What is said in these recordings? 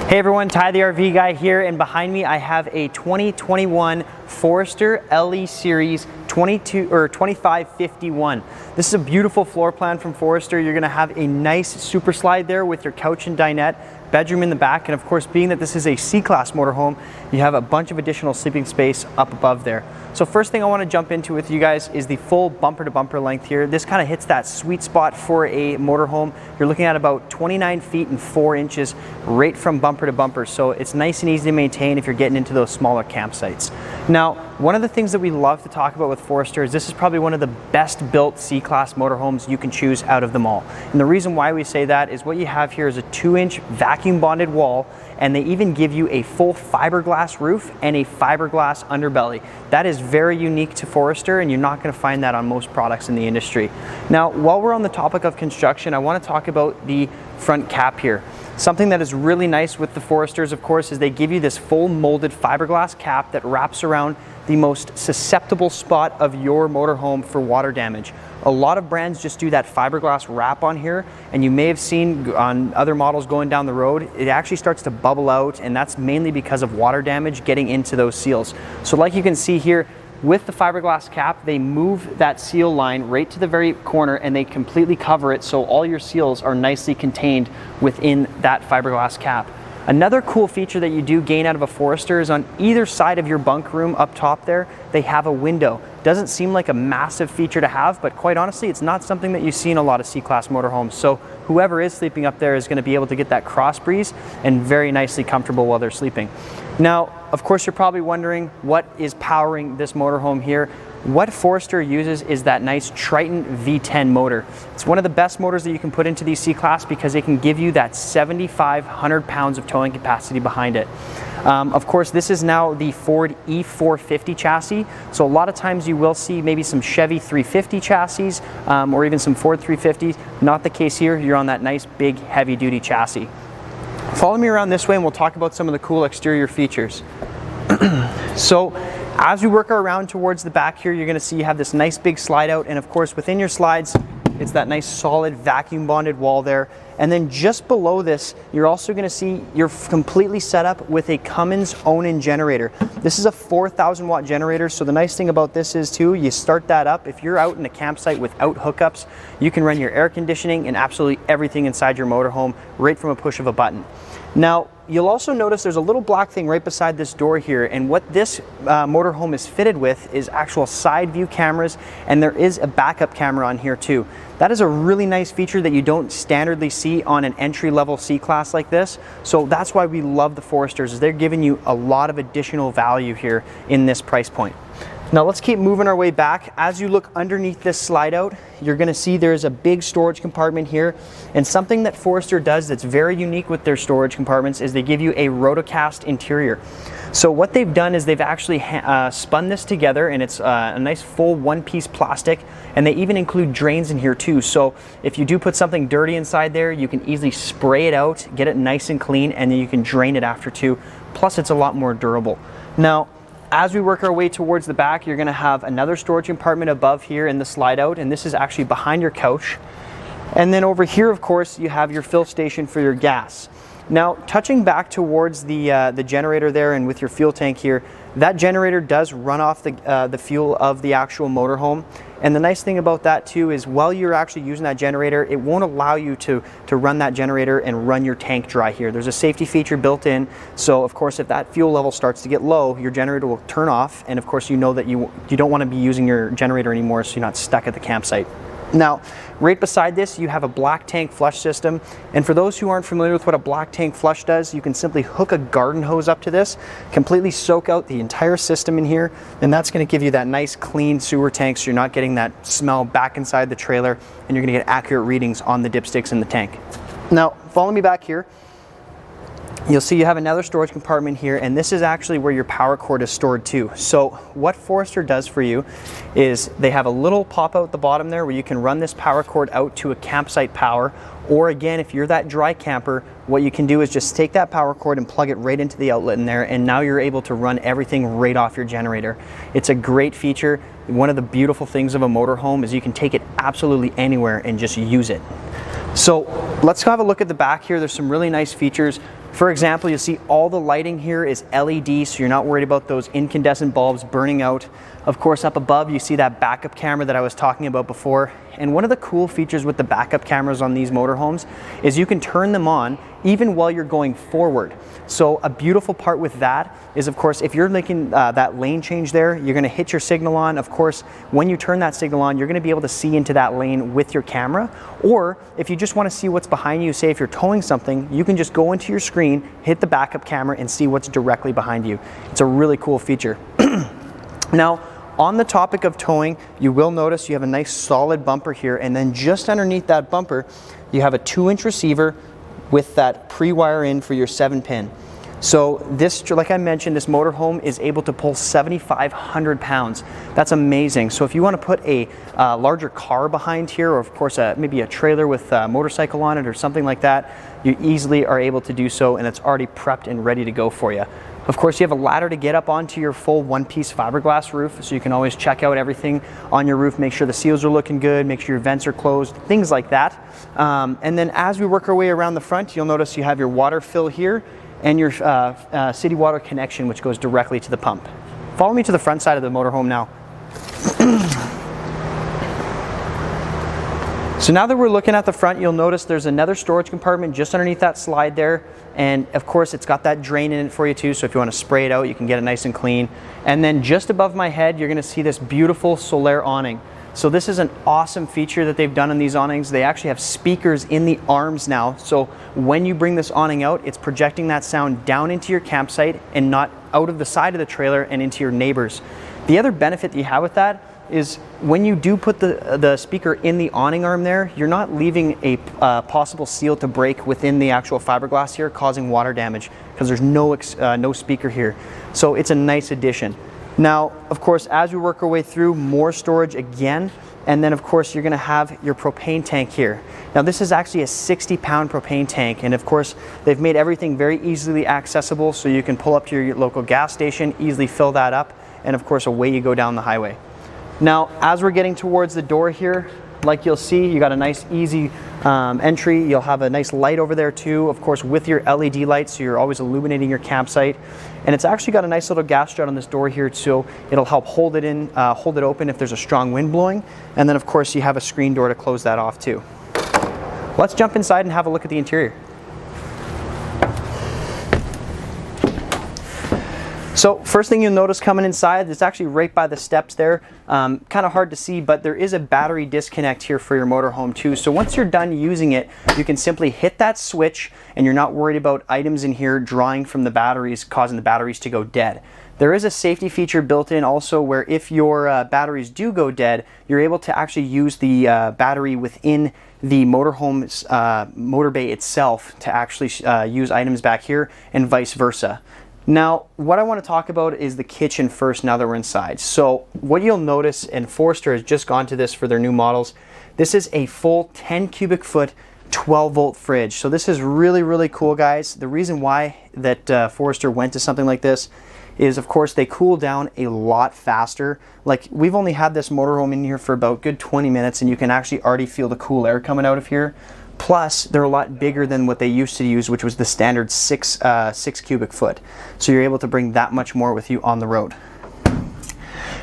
Hey everyone, Ty the RV guy here, and behind me I have a 2021 Forester LE Series 2551. This is a beautiful floor plan from Forester. You're going to have a nice super slide there with your couch and dinette, bedroom in the back, and of course, being that this is a C-Class motorhome, you have a bunch of additional sleeping space up above there. So first thing I want to jump into with you guys is the full bumper to bumper length here. This kind of hits that sweet spot for a motorhome. You're looking at about 29 feet and 4 inches right from bumper to bumper. So it's nice and easy to maintain if you're getting into those smaller campsites. Now, one of the things that we love to talk about with Forester is this is probably one of the best built C-Class motorhomes you can choose out of them all. And the reason why we say that is what you have here is a 2-inch vacuum bonded wall, and they even give you a full fiberglass roof and a fiberglass underbelly. That is very unique to Forester, and you're not going to find that on most products in the industry. Now, while we're on the topic of construction, I want to talk about the front cap here. Something that is really nice with the Foresters, of course, is they give you this full molded fiberglass cap that wraps around the most susceptible spot of your motorhome for water damage. A lot of brands just do that fiberglass wrap on here, and you may have seen on other models going down the road, it actually starts to bubble out, and that's mainly because of water damage getting into those seals. So like you can see here, with the fiberglass cap, they move that seal line right to the very corner and they completely cover it, so all your seals are nicely contained within that fiberglass cap. Another cool feature that you do gain out of a Forester is on either side of your bunk room up top there, they have a window. Doesn't seem like a massive feature to have, but quite honestly, it's not something that you see in a lot of C-Class motorhomes. So whoever is sleeping up there is going to be able to get that cross breeze and very nicely comfortable while they're sleeping. Now, of course, you're probably wondering what is powering this motorhome here. What Forester uses is that nice Triton V10 motor. It's one of the best motors that you can put into these C-Class because it can give you that 7,500 pounds of towing capacity behind it. Of course, this is now the Ford E450 chassis, so a lot of times you will see maybe some Chevy 350 chassis or even some Ford 350s. Not the case here. You're on that nice big heavy-duty chassis. Follow me around this way and we'll talk about some of the cool exterior features. So as we work around towards the back here, you're going to see you have this nice big slide out, and of course within your slides it's that nice solid vacuum bonded wall there. And then just below this, you're also going to see you're completely set up with a Cummins onan generator. This is a 4,000 watt generator, so the nice thing about this is too, you start that up. If you're out in a campsite without hookups, you can run your air conditioning and absolutely everything inside your motorhome right from a push of a button. Now, you'll also notice there's a little black thing right beside this door here, and what this motorhome is fitted with is actual side view cameras, and there is a backup camera on here too. That is a really nice feature that you don't standardly see on an entry-level C-Class like this, so that's why we love the Foresters, is they're giving you a lot of additional value here in this price point. Now let's keep moving our way back. As you look underneath this slide out, you're going to see there's a big storage compartment here, and something that Forester does that's very unique with their storage compartments is they give you a rotocast interior. So what they've done is they've actually spun this together, and it's a nice full one-piece plastic, and they even include drains in here too. So if you do put something dirty inside there, you can easily spray it out, get it nice and clean, and then you can drain it after too. Plus it's a lot more durable. Now, as we work our way towards the back, you're going to have another storage compartment above here in the slide out, and this is actually behind your couch. And then over here, of course, you have your fill station for your gas. Now, touching back towards the generator there and with your fuel tank here, that generator does run off the fuel of the actual motorhome. And the nice thing about that too is while you're actually using that generator, it won't allow you to run that generator and run your tank dry here. There's a safety feature built in, so of course if that fuel level starts to get low, your generator will turn off, and of course you know that you don't want to be using your generator anymore, so you're not stuck at the campsite. Now, right beside this, you have a black tank flush system, and for those who aren't familiar with what a black tank flush does, you can simply hook a garden hose up to this, completely soak out the entire system in here, and that's going to give you that nice clean sewer tank, so you're not getting that smell back inside the trailer, and you're going to get accurate readings on the dipsticks in the tank. Now, follow me back here. You'll see you have another storage compartment here, and this is actually where your power cord is stored too. So what Forester does for you is they have a little pop out at the bottom there where you can run this power cord out to a campsite power, or again, if you're that dry camper, what you can do is just take that power cord and plug it right into the outlet in there, and now you're able to run everything right off your generator. It's a great feature. One of the beautiful things of a motorhome is you can take it absolutely anywhere and just use it. So let's have a look at the back here. There's some really nice features. For example, you'll see all the lighting here is LED, so you're not worried about those incandescent bulbs burning out. Of course, up above, you see that backup camera that I was talking about before. And one of the cool features with the backup cameras on these motorhomes is you can turn them on even while you're going forward. So a beautiful part with that is, of course, if you're making that lane change there, you're gonna hit your signal on. Of course, when you turn that signal on, you're gonna be able to see into that lane with your camera. Or if you just wanna see what's behind you, say if you're towing something, you can just go into your screen, hit the backup camera, and see what's directly behind you. It's a really cool feature. Now, on the topic of towing, you will notice you have a nice solid bumper here, and then just underneath that bumper, you have a 2-inch receiver with that pre-wire in for your 7-pin. So this, like I mentioned, this motorhome is able to pull 7,500 pounds. That's amazing. So if you want to put a larger car behind here, or of course maybe a trailer with a motorcycle on it or something like that, you easily are able to do so, and it's already prepped and ready to go for you. Of course, you have a ladder to get up onto your full one-piece fiberglass roof, so you can always check out everything on your roof, make sure the seals are looking good, make sure your vents are closed, things like that. And then as we work our way around the front, you'll notice you have your water fill here and your city water connection, which goes directly to the pump. Follow me to the front side of the motorhome now. So now that we're looking at the front, you'll notice there's another storage compartment just underneath that slide there. And of course, it's got that drain in it for you too, so if you want to spray it out, you can get it nice and clean. And then just above my head, you're going to see this beautiful Solaire awning. So this is an awesome feature that they've done on these awnings. They actually have speakers in the arms now, so when you bring this awning out, it's projecting that sound down into your campsite and not out of the side of the trailer and into your neighbors. The other benefit that you have with that is when you do put the speaker in the awning arm there, you're not leaving a possible seal to break within the actual fiberglass here, causing water damage, because there's no speaker here. So it's a nice addition. Now, of course, as we work our way through, more storage again, and then of course you're gonna have your propane tank here. Now this is actually a 60-pound propane tank, and of course they've made everything very easily accessible, so you can pull up to your local gas station, easily fill that up, and of course away you go down the highway. Now, as we're getting towards the door here, like you'll see, you got a nice easy entry. You'll have a nice light over there too, of course with your LED lights, so you're always illuminating your campsite. And it's actually got a nice little gas strut on this door here, so it'll help hold it open if there's a strong wind blowing. And then of course you have a screen door to close that off too. Let's jump inside and have a look at the interior. So first thing you'll notice coming inside, it's actually right by the steps there. Kind of hard to see, but there is a battery disconnect here for your motorhome too. So once you're done using it, you can simply hit that switch and you're not worried about items in here drawing from the batteries, causing the batteries to go dead. There is a safety feature built in also where if your batteries do go dead, you're able to actually use the battery within the motorhome's motor bay itself to actually use items back here and vice versa. Now, what I want to talk about is the kitchen first now that we're inside. So what you'll notice, and Forester has just gone to this for their new models, this is a full 10 cubic foot 12-volt fridge. So this is really, really cool, guys. The reason why that Forester went to something like this is, of course, they cool down a lot faster. Like, we've only had this motorhome in here for about good 20 minutes, and you can actually already feel the cool air coming out of here. Plus, they're a lot bigger than what they used to use, which was the standard 6 cubic foot. So you're able to bring that much more with you on the road.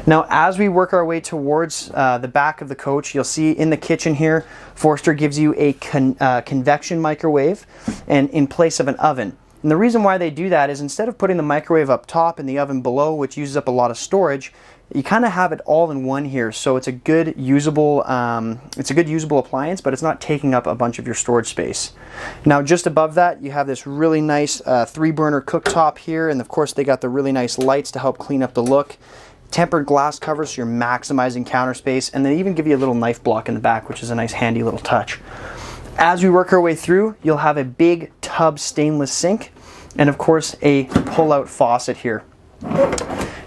Now, as we work our way towards the back of the coach, you'll see in the kitchen here, Forester gives you a convection microwave and in place of an oven. And the reason why they do that is instead of putting the microwave up top and the oven below, which uses up a lot of storage, you kind of have it all in one here. So it's a good usable appliance, but it's not taking up a bunch of your storage space. Now, just above that, you have this really nice 3-burner cooktop here, and of course they got the really nice lights to help clean up the look. Tempered glass covers, so you're maximizing counter space, and they even give you a little knife block in the back, which is a nice handy little touch. As we work our way through, you'll have a big tub stainless sink, and of course a pull-out faucet here.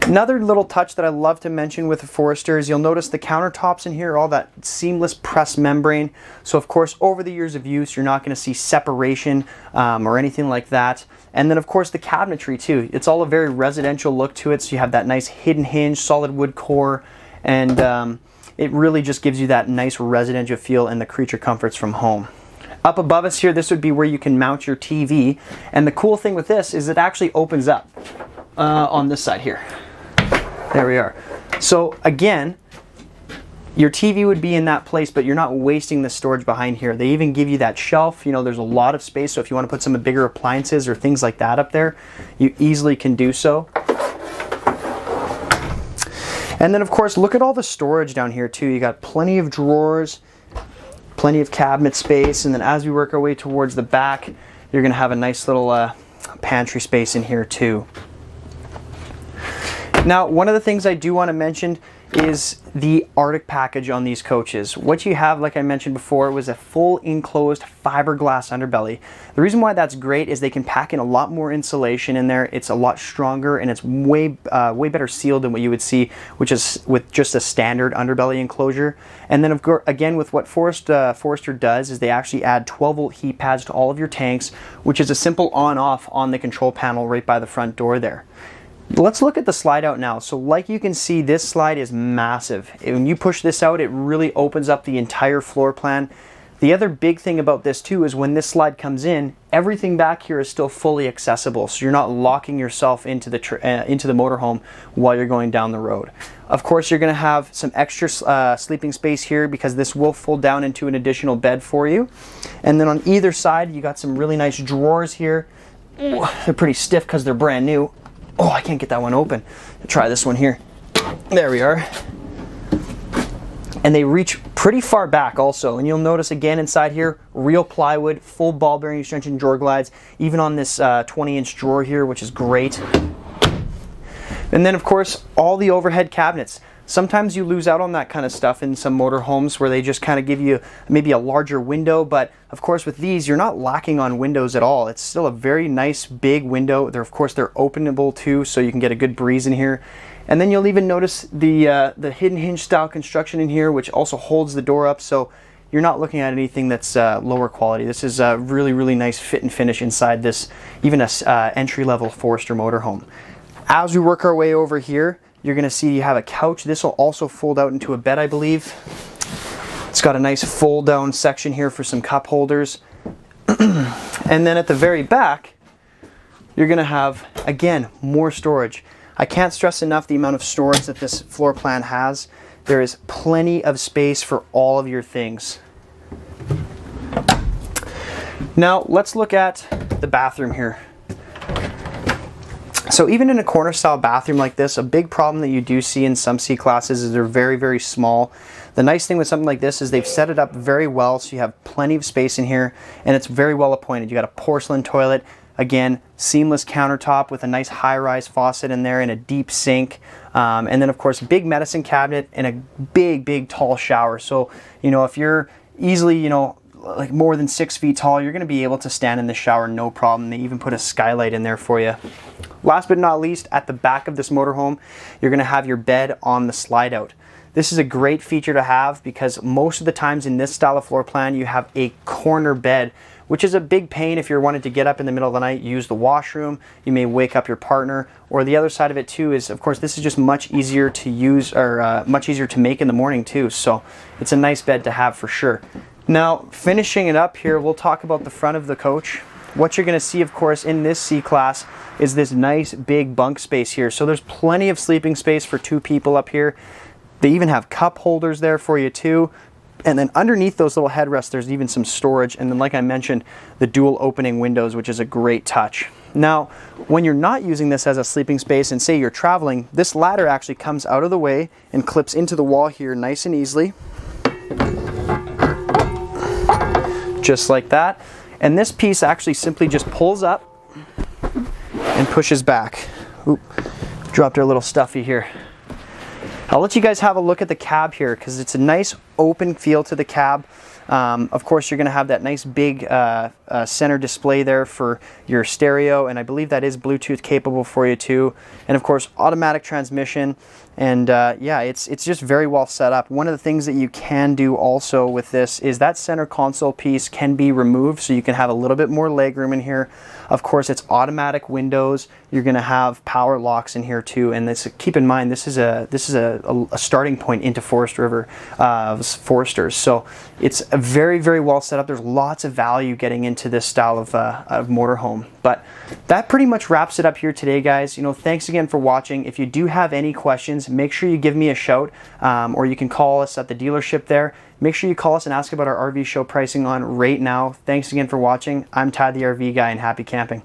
Another little touch that I love to mention with the Forester is you'll notice the countertops in here, all that seamless press membrane. So of course, over the years of use, you're not going to see separation or anything like that. And then of course the cabinetry too. It's all a very residential look to it. So you have that nice hidden hinge, solid wood core, and it really just gives you that nice residential feel and the creature comforts from home. Up above us here, this would be where you can mount your TV. And the cool thing with this is it actually opens up on this side here. There we are. So again, your TV would be in that place, but you're not wasting the storage behind here. They even give you that shelf. You know, there's a lot of space, so if you want to put some bigger appliances or things like that up there, you easily can do so. And then of course, look at all the storage down here too. You got plenty of drawers, plenty of cabinet space, and then as we work our way towards the back, you're gonna have a nice little pantry space in here too. Now, one of the things I do want to mention is the Arctic package on these coaches. What you have, like I mentioned before, was a full enclosed fiberglass underbelly. The reason why that's great is they can pack in a lot more insulation in there. It's a lot stronger and it's way better sealed than what you would see, which is with just a standard underbelly enclosure. And then, of course, again, with what Forester does is they actually add 12-volt heat pads to all of your tanks, which is a simple on-off on the control panel right by the front door there. Let's look at the slide out now. So like you can see, this slide is massive. When you push this out, it really opens up the entire floor plan. The other big thing about this too is when this slide comes in, everything back here is still fully accessible. So you're not locking yourself into the motorhome while you're going down the road. Of course, you're gonna have some extra sleeping space here because this will fold down into an additional bed for you. And then on either side, you got some really nice drawers here. Ooh, they're pretty stiff because they're brand new. Oh, I can't get that one open. Try this one here. There we are. And they reach pretty far back also. And you'll notice again inside here, real plywood, full ball bearing extension drawer glides, even on this 20-inch drawer here, which is great. And then of course, all the overhead cabinets. Sometimes you lose out on that kind of stuff in some motorhomes where they just kind of give you maybe a larger window, but of course with these you're not lacking on windows at all. It's still a very nice big window. Of course they're openable too, so you can get a good breeze in here. And then you'll even notice the hidden hinge style construction in here, which also holds the door up, so you're not looking at anything that's lower quality. This is a really nice fit and finish inside this, even a entry-level Forester motorhome. As we work our way over here, you're going to see you have a couch. This will also fold out into a bed, I believe. It's got a nice fold down section here for some cup holders. And then at the very back, you're going to have, again, more storage. I can't stress enough the amount of storage that this floor plan has. There is plenty of space for all of your things. Now, let's look at the bathroom here. So even in a corner style bathroom like this, a big problem that you do see in some C-classes is they're very small. The nice thing with something like this is they've set it up very well, so you have plenty of space in here, and it's very well appointed. You got a porcelain toilet, again, seamless countertop with a nice high-rise faucet in there and a deep sink. And then of course, big medicine cabinet and a big tall shower. So, you know, if you're easily, you know, like more than 6 feet tall, you're going to be able to stand in the shower no problem. They even put a skylight in there for you. Last but not least, at the back of this motorhome, you're going to have your bed on the slide out. This is a great feature to have because most of the times in this style of floor plan, you have a corner bed, which is a big pain if you're wanting to get up in the middle of the night, use the washroom, you may wake up your partner. Or the other side of it too is, of course, this is just much easier to use, or much easier to make in the morning too. So it's a nice bed to have for sure. Now, finishing it up here, we'll talk about the front of the coach. What you're going to see, of course, in this C-Class is this nice big bunk space here. So there's plenty of sleeping space for 2 people up here. They even have cup holders there for you too. And then underneath those little headrests, there's even some storage. And then, like I mentioned, the dual opening windows, which is a great touch. Now, when you're not using this as a sleeping space and say you're traveling, this ladder actually comes out of the way and clips into the wall here nice and easily. Just like that. And this piece actually simply just pulls up and pushes back. Oop, dropped our little stuffy here. I'll let you guys have a look at the cab here because it's a nice open feel to the cab. Of course, you're going to have that nice big center display there for your stereo, and I believe that is Bluetooth capable for you too. And of course, automatic transmission. And yeah, it's just very well set up. One of the things that you can do also with this is that center console piece can be removed, so you can have a little bit more leg room in here. Of course, it's automatic windows. You're going to have power locks in here too. And this, keep in mind, this is a starting point into Forest River Foresters. So it's a very, very well set up. There's lots of value getting into this style of motorhome. But that pretty much wraps it up here today, guys. You know, thanks again for watching. If you do have any questions, make sure you give me a shout, or you can call us at the dealership there. Make sure you call us and ask about our RV show pricing on right now. Thanks again for watching. I'm Ty the RV Guy, and happy camping.